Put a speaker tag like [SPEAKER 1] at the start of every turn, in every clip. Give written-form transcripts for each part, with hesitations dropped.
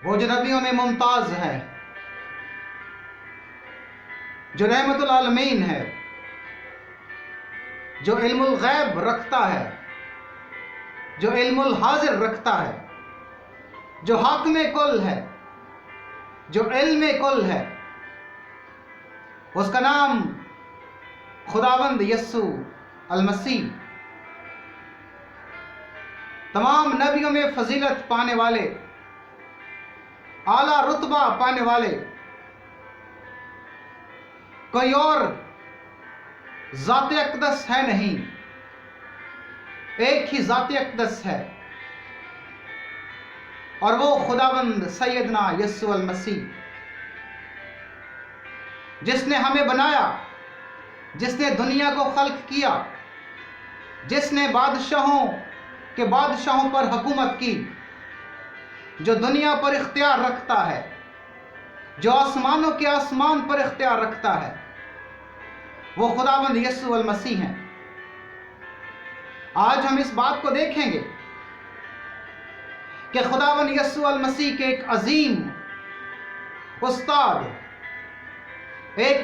[SPEAKER 1] وہ جو نبیوں میں ممتاز ہے، جو رحمت العالمین ہے، جو علم الغیب رکھتا ہے، جو علم الحاضر رکھتا ہے، جو حاکم کل ہے، جو علم کل ہے، اس کا نام خداوند یسوع المسیح، تمام نبیوں میں فضیلت پانے والے، اعلیٰ رتبہ پانے والے، کوئی اور ذات اقدس ہے نہیں، ایک ہی ذات اقدس ہے، اور وہ خداوند سیدنا یسوع المسیح، جس نے ہمیں بنایا، جس نے دنیا کو خلق کیا، جس نے بادشاہوں کے بادشاہوں پر حکومت کی، جو دنیا پر اختیار رکھتا ہے، جو آسمانوں کے آسمان پر اختیار رکھتا ہے، وہ خداوند یسوع المسیح ہیں۔ آج ہم اس بات کو دیکھیں گے کہ خداوند یسوع المسیح کے ایک عظیم استاد، ایک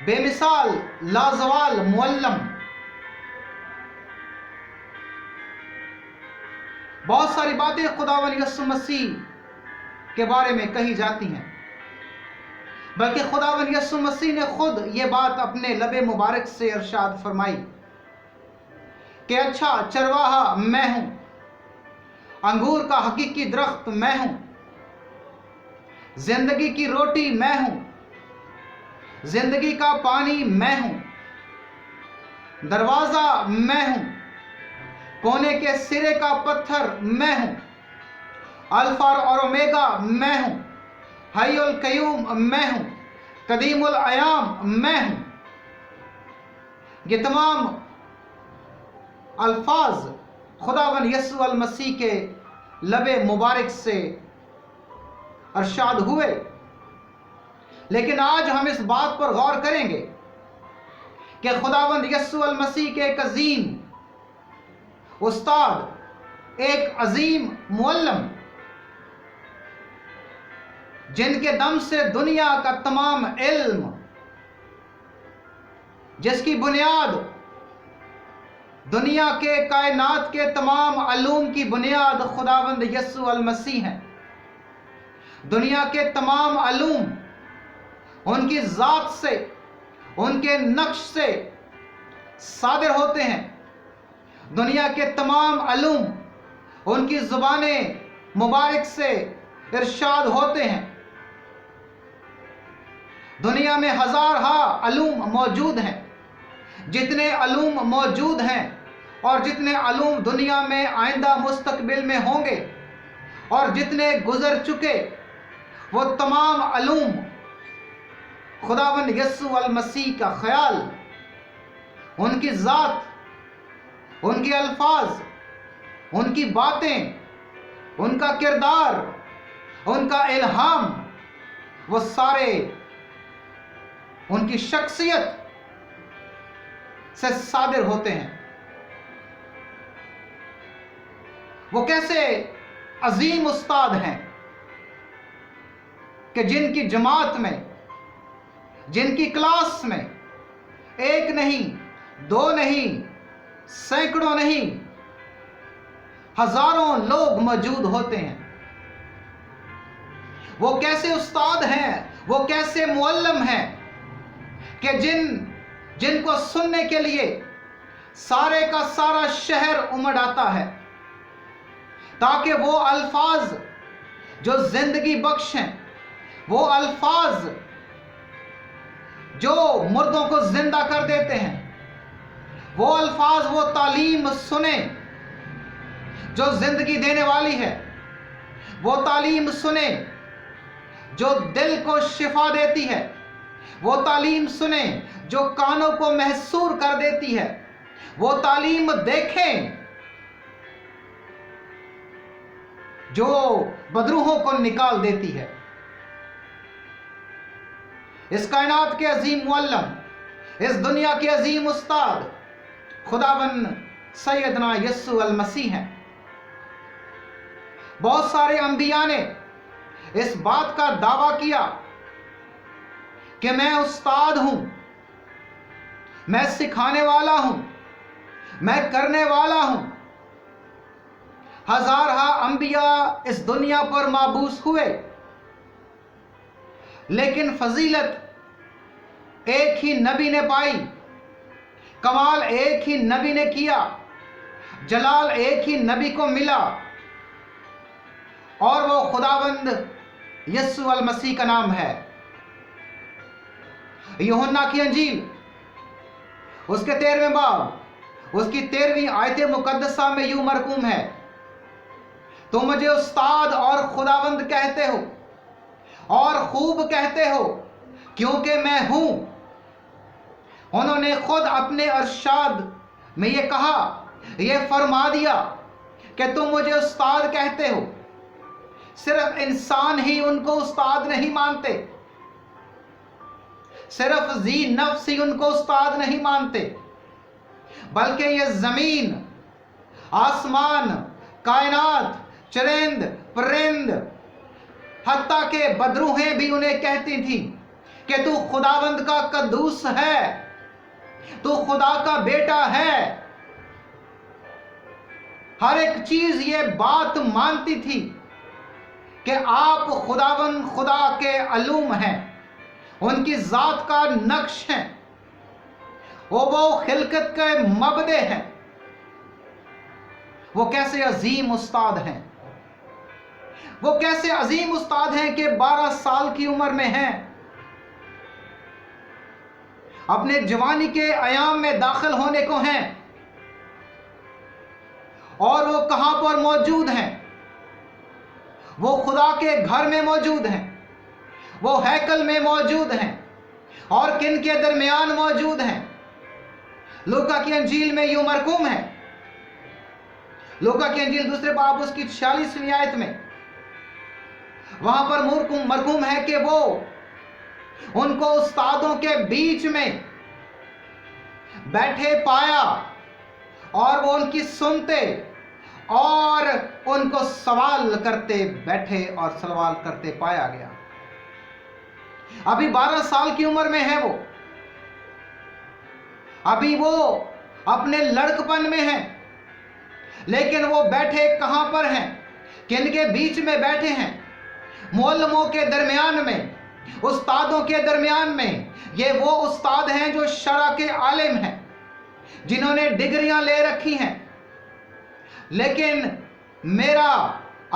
[SPEAKER 1] بے مثال لازوال معلم، بہت ساری باتیں خداوند یسوع مسیح کے بارے میں کہی جاتی ہیں، بلکہ خداوند یسوع مسیح نے خود یہ بات اپنے لب مبارک سے ارشاد فرمائی کہ اچھا چرواہا میں ہوں، انگور کا حقیقی درخت میں ہوں، زندگی کی روٹی میں ہوں، زندگی کا پانی میں ہوں، دروازہ میں ہوں، کونے کے سرے کا پتھر میں ہوں، الفا اور اومیگا میں ہوں، حی القیوم میں ہوں، قدیم الایام میں ہوں۔ یہ تمام الفاظ خداوند یسوع المسیح کے لب مبارک سے ارشاد ہوئے، لیکن آج ہم اس بات پر غور کریں گے کہ خداوند یسوع المسیح کے ایک عظیم استاد، ایک عظیم معلم، جن کے دم سے دنیا کا تمام علم، جس کی بنیاد دنیا کے کائنات کے تمام علوم کی بنیاد خداوند یسوع المسیح ہے۔ دنیا کے تمام علوم ان کی ذات سے، ان کے نقش سے صادر ہوتے ہیں۔ دنیا کے تمام علوم ان کی زبان مبارک سے ارشاد ہوتے ہیں۔ دنیا میں ہزارہا علوم موجود ہیں۔ جتنے علوم موجود ہیں اور جتنے علوم دنیا میں آئندہ مستقبل میں ہوں گے اور جتنے گزر چکے، وہ تمام علوم خداوند یسوع المسیح کا خیال، ان کی ذات، ان کے الفاظ، ان کی باتیں، ان کا کردار، ان کا الہام، وہ سارے ان کی شخصیت سے صادر ہوتے ہیں۔ وہ کیسے عظیم استاد ہیں کہ جن کی جماعت میں، جن کی کلاس میں ایک نہیں، دو نہیں، سینکڑوں نہیں، ہزاروں لوگ موجود ہوتے ہیں۔ وہ کیسے استاد ہیں، وہ کیسے معلم ہیں کہ جن کو سننے کے لیے سارے کا سارا شہر امڑ آتا ہے، تاکہ وہ الفاظ جو زندگی بخش ہیں، وہ الفاظ جو مردوں کو زندہ کر دیتے ہیں، وہ الفاظ، وہ تعلیم سنیں جو زندگی دینے والی ہے، وہ تعلیم سنیں جو دل کو شفا دیتی ہے، وہ تعلیم سنیں جو کانوں کو محصور کر دیتی ہے، وہ تعلیم دیکھیں جو بدروحوں کو نکال دیتی ہے۔ اس کائنات کے عظیم معلم، اس دنیا کے عظیم استاد خداوند سیدنا یسوع المسیح ہیں۔ بہت سارے انبیاء نے اس بات کا دعویٰ کیا کہ میں استاد ہوں، میں سکھانے والا ہوں، میں کرنے والا ہوں۔ ہزارہ انبیاء اس دنیا پر مبعوث ہوئے، لیکن فضیلت ایک ہی نبی نے پائی، کمال ایک ہی نبی نے کیا، جلال ایک ہی نبی کو ملا، اور وہ خداوند یسوع المسیح کا نام ہے۔ یوحنا کی انجیل اس کے 13ویں باب اس کی 13ویں آیت مقدسہ میں یوں مرقوم ہے، تو مجھے استاد اور خداوند کہتے ہو اور خوب کہتے ہو کیونکہ میں ہوں۔ انہوں نے خود اپنے ارشاد میں یہ کہا، یہ فرما دیا کہ تم مجھے استاد کہتے ہو۔ صرف انسان ہی ان کو استاد نہیں مانتے، صرف ذی نفس ہی ان کو استاد نہیں مانتے، بلکہ یہ زمین، آسمان، کائنات، چرند پرند، حتیٰ کہ بدروحیں بھی انہیں کہتی تھیں کہ تو خداوند کا قدوس ہے، تو خدا کا بیٹا ہے۔ ہر ایک چیز یہ بات مانتی تھی کہ آپ خداوند خدا کے علوم ہیں، ان کی ذات کا نقش ہیں، وہ خلقت کے مبدع ہیں۔ وہ کیسے عظیم استاد ہیں، وہ کیسے عظیم استاد ہیں کہ 12 سال کی عمر میں ہیں، اپنے جوانی کے ایام میں داخل ہونے کو ہیں، اور وہ کہاں پر موجود ہیں؟ وہ خدا کے گھر میں موجود ہیں، وہ ہیکل میں موجود ہیں، اور کن کے درمیان موجود ہیں؟ لوکا کی انجیل میں یوں مرقوم ہے، لوکا کی انجیل 2 باب اس کی 46ویں آیت میں وہاں پر مرقوم ہے کہ وہ ان کو استادوں کے بیچ میں بیٹھے پایا، اور وہ ان کی سنتے اور ان کو سوال کرتے بیٹھے اور سوال کرتے پایا گیا۔ ابھی 12 سال کی عمر میں ہے وہ، ابھی وہ اپنے لڑکپن میں ہیں، لیکن وہ بیٹھے کہاں پر ہیں؟ کن کے بیچ میں بیٹھے ہیں؟ معلموں کے درمیان میں، استادوں کے درمیان میں۔ یہ وہ استاد ہیں جو شرع کے عالم ہیں، جنہوں نے ڈگریاں لے رکھی ہیں، لیکن میرا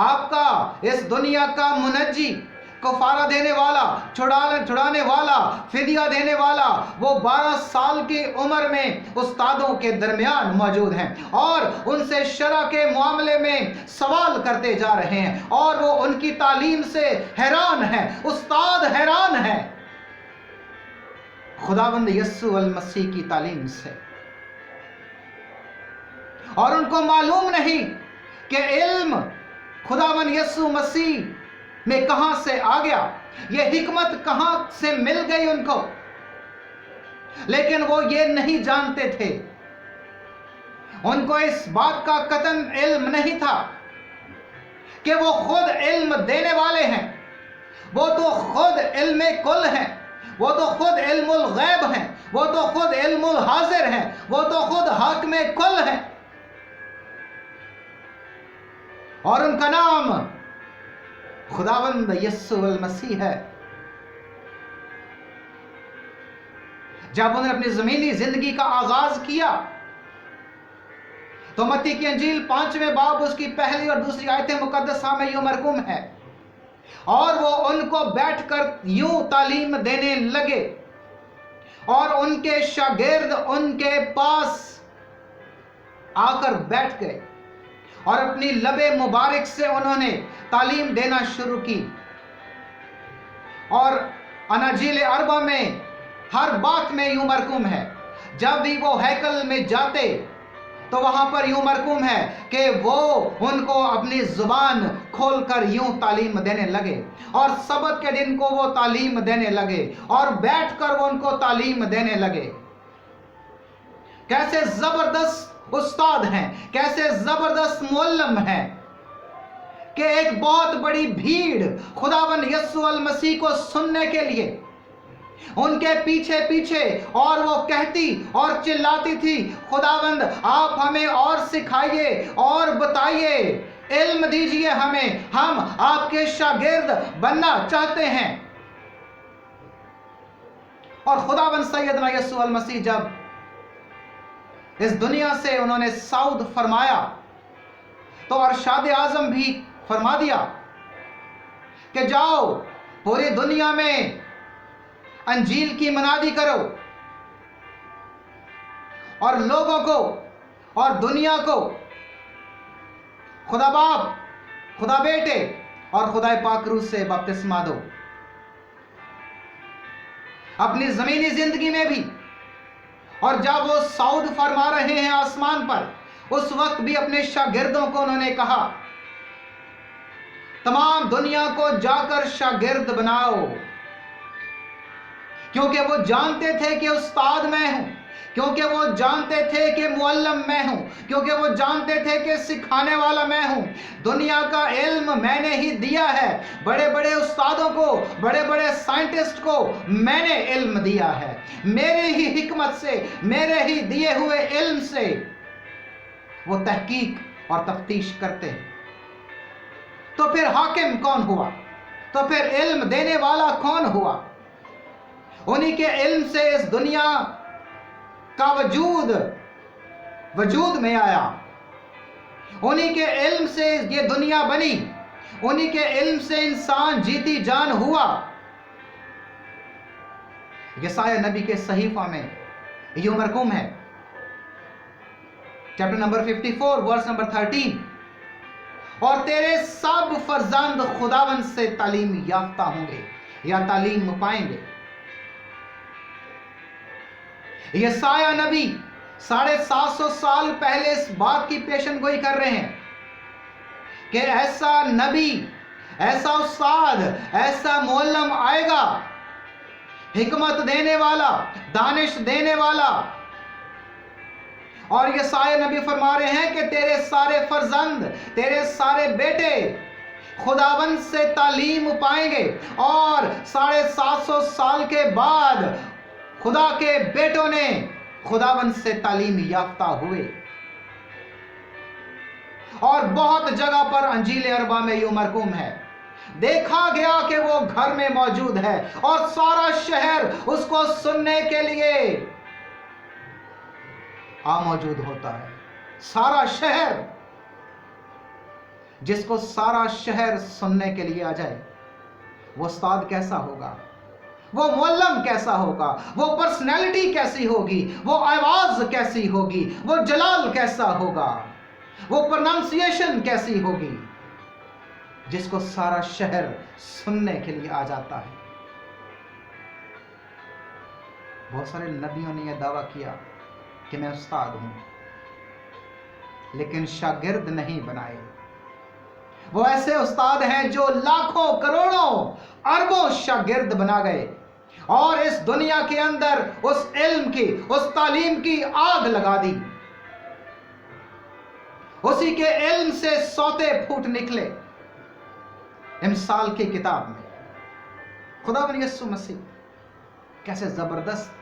[SPEAKER 1] آپ کا اس دنیا کا منجی، کفارہ دینے والا، چھڑانے والا، فدیہ دینے والا، وہ 12 سال کی عمر میں استادوں کے درمیان موجود ہیں، اور ان سے شرع کے معاملے میں سوال کرتے جا رہے ہیں، اور وہ ان کی تعلیم سے حیران ہیں۔ استاد حیران ہے خداوند یسوع المسیح کی تعلیم سے، اور ان کو معلوم نہیں کہ علم خداوند یسوع مسیح میں کہاں سے آ گیا، یہ حکمت کہاں سے مل گئی ان کو، لیکن وہ یہ نہیں جانتے تھے، ان کو اس بات کا قطعاً علم نہیں تھا کہ وہ خود علم دینے والے ہیں، وہ تو خود علم کل ہیں، وہ تو خود علم الغیب ہیں، وہ تو خود علم الحاضر ہیں، وہ تو خود حاکم کل ہیں، اور ان کا نام خداوند یسوع المسیح ہے۔ جب انہوں نے اپنی زمینی زندگی کا آغاز کیا تو متی کی انجیل 5ویں باب اس کی 1 اور 2 آیت مقدسہ میں یوں مرقوم ہے، اور وہ ان کو بیٹھ کر یوں تعلیم دینے لگے، اور ان کے شاگرد ان کے پاس آ کر بیٹھ گئے، اور اپنی لب مبارک سے انہوں نے تعلیم دینا شروع کی۔ اور اناجیل اربع میں ہر بات میں یوں مرقوم ہے، جب بھی وہ ہیکل میں جاتے تو وہاں پر یوں مرقوم ہے کہ وہ ان کو اپنی زبان کھول کر یوں تعلیم دینے لگے، اور سبت کے دن کو وہ تعلیم دینے لگے، اور بیٹھ کر وہ ان کو تعلیم دینے لگے۔ کیسے زبردست استاد ہیں، کیسے زبردست معلم ہیں، کہ ایک بہت بڑی بھیڑ خداوند یسوع المسیح کو سننے کے لیے ان کے پیچھے پیچھے، اور وہ کہتی اور چلاتی تھی، خداوند آپ ہمیں اور سکھائیے اور بتائیے، علم دیجئے ہمیں، ہم آپ کے شاگرد بننا چاہتے ہیں۔ اور خداوند سیدنا یسوع المسیح جب اس دنیا سے انہوں نے صعود فرمایا تو ارشاد اعظم بھی فرما دیا کہ جاؤ پوری دنیا میں انجیل کی منادی کرو، اور لوگوں کو اور دنیا کو خدا باپ، خدا بیٹے اور خدا پاک روح سے بپتسمہ دو۔ اپنی زمینی زندگی میں بھی، اور جب وہ صعود فرما رہے ہیں آسمان پر، اس وقت بھی اپنے شاگردوں کو انہوں نے کہا تمام دنیا کو جا کر شاگرد بناؤ، کیونکہ وہ جانتے تھے کہ استاد میں ہوں، کیونکہ وہ جانتے تھے کہ معلم میں ہوں، کیونکہ وہ جانتے تھے کہ سکھانے والا میں ہوں۔ دنیا کا علم میں نے ہی دیا ہے، بڑے بڑے استادوں کو، بڑے بڑے سائنٹسٹ کو میں نے علم دیا ہے، میرے ہی حکمت سے، میرے ہی دیے ہوئے علم سے وہ تحقیق اور تفتیش کرتے ہیں۔ تو پھر حاکم کون ہوا؟ تو پھر علم دینے والا کون ہوا؟ انہی کے علم سے اس دنیا کا وجود میں آیا، انہی کے علم سے یہ دنیا بنی، انہی کے علم سے انسان جیتی جان ہوا۔ یسایہ نبی کے صحیفہ میں یہ مرقوم ہے، چیپٹر نمبر 54 ورس نمبر 13، اور تیرے سب فرزند خداوند سے تعلیم یافتہ ہوں گے یا تعلیم پائیں گے۔ یسایہ نبی 750 سال پہلے اس بات کی پیشن گوئی کر رہے ہیں کہ ایسا نبی، ایسا استاد، ایسا معلم آئے گا، حکمت دینے والا، دانش دینے والا۔ اور یسایہ نبی فرما رہے ہیں کہ تیرے سارے فرزند، تیرے سارے بیٹے خداوند سے تعلیم پائیں گے، اور 750 سال کے بعد خدا کے بیٹوں نے خداوند سے تعلیم یافتہ ہوئے۔ اور بہت جگہ پر انجیل اربع میں یوں مرقوم ہے، دیکھا گیا کہ وہ گھر میں موجود ہے اور سارا شہر اس کو سننے کے لیے موجود ہوتا ہے۔ سارا شہر، جس کو سارا شہر سننے کے لیے آ جائے، وہ استاد کیسا ہوگا، وہ معلم کیسا ہوگا، وہ پرسنالٹی کیسی ہوگی، وہ آواز کیسی ہوگی، وہ جلال کیسا ہوگا، وہ پروننسیشن کیسی ہوگی، جس کو سارا شہر سننے کے لیے آ جاتا ہے۔ بہت سارے نبیوں نے یہ دعویٰ کیا کہ میں استاد ہوں، لیکن شاگرد نہیں بنائے۔ وہ ایسے استاد ہیں جو لاکھوں، کروڑوں، اربوں شاگرد بنا گئے، اور اس دنیا کے اندر اس علم کی، اس تعلیم کی آگ لگا دی۔ اسی کے علم سے سوتے پھوٹ نکلے۔ امثال کی کتاب میں خداوند یسوع مسیح کیسے زبردست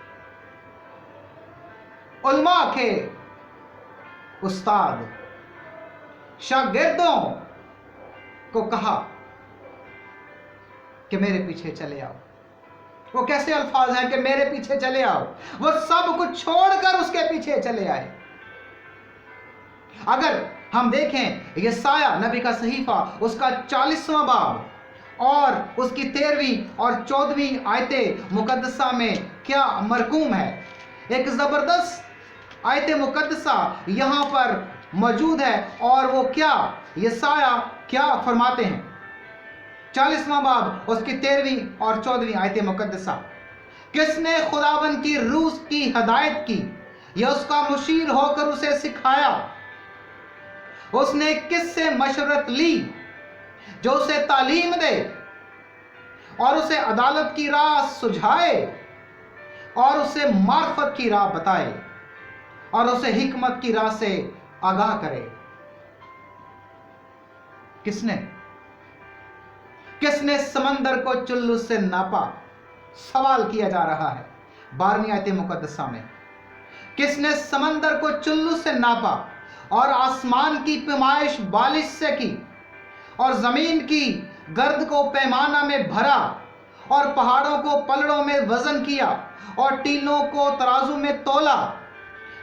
[SPEAKER 1] علماء کے استاد شاگردوں کو کہا کہ میرے پیچھے چلے آؤ۔ وہ کیسے الفاظ ہیں کہ میرے پیچھے چلے آؤ؟ وہ سب کچھ چھوڑ کر اس کے پیچھے چلے آئے۔ اگر ہم دیکھیں یسایہ نبی کا صحیفہ، اس کا 40واں باب اور اس کی 13ویں اور 14ویں آیت مقدسہ میں کیا مرقوم ہے، ایک زبردست آیت مقدسہ یہاں پر موجود ہے، اور وہ کیا یسایہ کیا فرماتے ہیں۔ 40واں باب اس کی 13ویں اور 14ویں آیت مقدسہ، کس نے خداوند کی روح کی ہدایت کی یا اس کا مشیر ہو کر اسے سکھایا؟ اس نے کس سے مشورت لی جو اسے تعلیم دے اور اسے عدالت کی راہ سجھائے اور اسے معرفت کی راہ بتائے اور اسے حکمت کی راہ سے آگاہ کرے؟ کس نے؟ کس نے سمندر کو چلو سے ناپا؟ سوال کیا جا رہا ہے 12ویں آیت مقدسہ میں، کس نے سمندر کو چلو سے ناپا اور آسمان کی پیمائش بالش سے کی اور زمین کی گرد کو پیمانہ میں بھرا اور پہاڑوں کو پلڑوں میں وزن کیا اور ٹیلوں کو ترازو میں تولا؟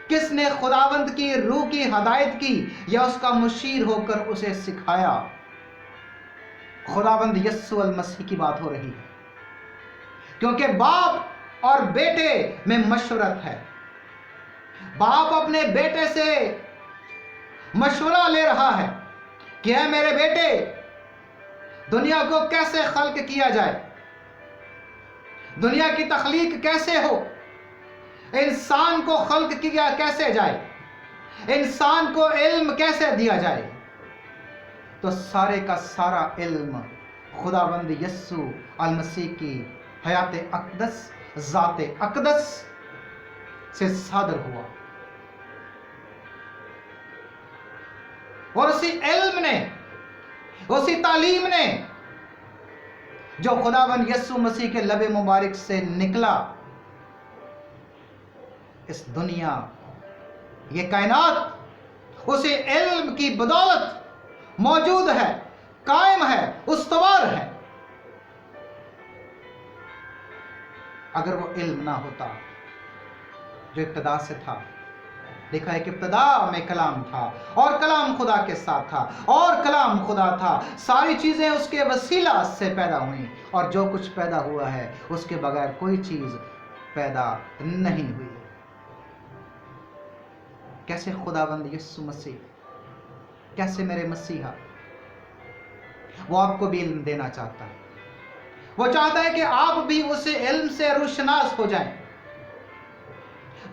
[SPEAKER 1] کس نے خداوند کی روح کی ہدایت کی یا اس کا مشیر ہو کر اسے سکھایا؟ خداوند یسوع المسیح کی بات ہو رہی ہے، کیونکہ باپ اور بیٹے میں مشورت ہے۔ باپ اپنے بیٹے سے مشورہ لے رہا ہے کہ اے میرے بیٹے، دنیا کو کیسے خلق کیا جائے، دنیا کی تخلیق کیسے ہو، انسان کو خلق کیا کیسے جائے، انسان کو علم کیسے دیا جائے؟ تو سارے کا سارا علم خداوند یسوع المسیح کی حیات اقدس، ذات اقدس سے صادر ہوا، اور اسی علم نے، اسی تعلیم نے جو خداوند یسوع مسیح کے لب مبارک سے نکلا، اس دنیا، یہ کائنات اسی علم کی بدولت موجود ہے، قائم ہے، استوار ہے۔ اگر وہ علم نہ ہوتا جو ابتدا سے تھا، لکھا ہے کہ ابتدا میں کلام تھا اور کلام خدا کے ساتھ تھا اور کلام خدا تھا، ساری چیزیں اس کے وسیلہ سے پیدا ہوئیں اور جو کچھ پیدا ہوا ہے اس کے بغیر کوئی چیز پیدا نہیں ہوئی۔ کیسے خداوند یسوع مسیح، کیسے میرے مسیحا، وہ آپ کو بھی علم دینا چاہتا ہے، وہ چاہتا ہے کہ آپ بھی اس علم سے روشناس ہو جائیں۔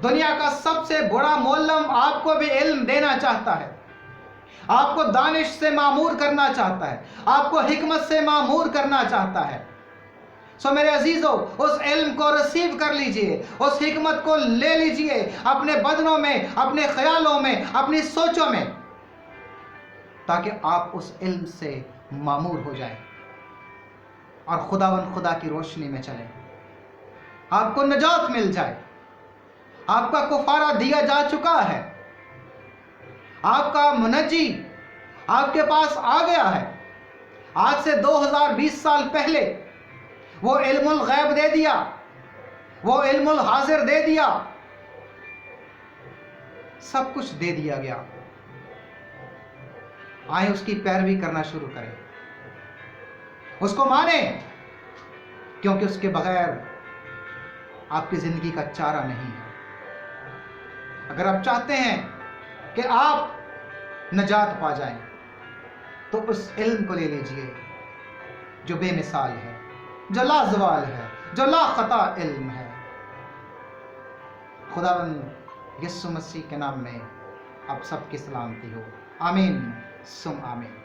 [SPEAKER 1] دنیا کا سب سے بڑا معلم آپ کو بھی علم دینا چاہتا ہے، آپ کو دانش سے معمور کرنا چاہتا ہے، آپ کو حکمت سے معمور کرنا چاہتا ہے۔ سو میرے عزیزو، اس علم کو ریسیو کر لیجئے، اس حکمت کو لے لیجئے اپنے بدنوں میں، اپنے خیالوں میں، اپنی سوچوں میں، تاکہ آپ اس علم سے معمور ہو جائیں اور خداوند خدا کی روشنی میں چلیں، آپ کو نجات مل جائے۔ آپ کا کفارہ دیا جا چکا ہے، آپ کا منجی آپ کے پاس آ گیا ہے۔ آج سے 2020 سال پہلے وہ علم الغیب دے دیا، وہ علم الحاضر دے دیا، سب کچھ دے دیا گیا۔ آئیں اس کی پیروی کرنا شروع کریں، اس کو مانیں، کیونکہ اس کے بغیر آپ کی زندگی کا چارہ نہیں ہے۔ اگر آپ چاہتے ہیں کہ آپ نجات پا جائیں تو اس علم کو لے لیجئے جو بے مثال ہے، جو لازوال ہے، جو لا خطا علم ہے۔ خداوند یسوع مسیح کے نام میں آپ سب کی سلامتی ہو، آمین ثم آمین۔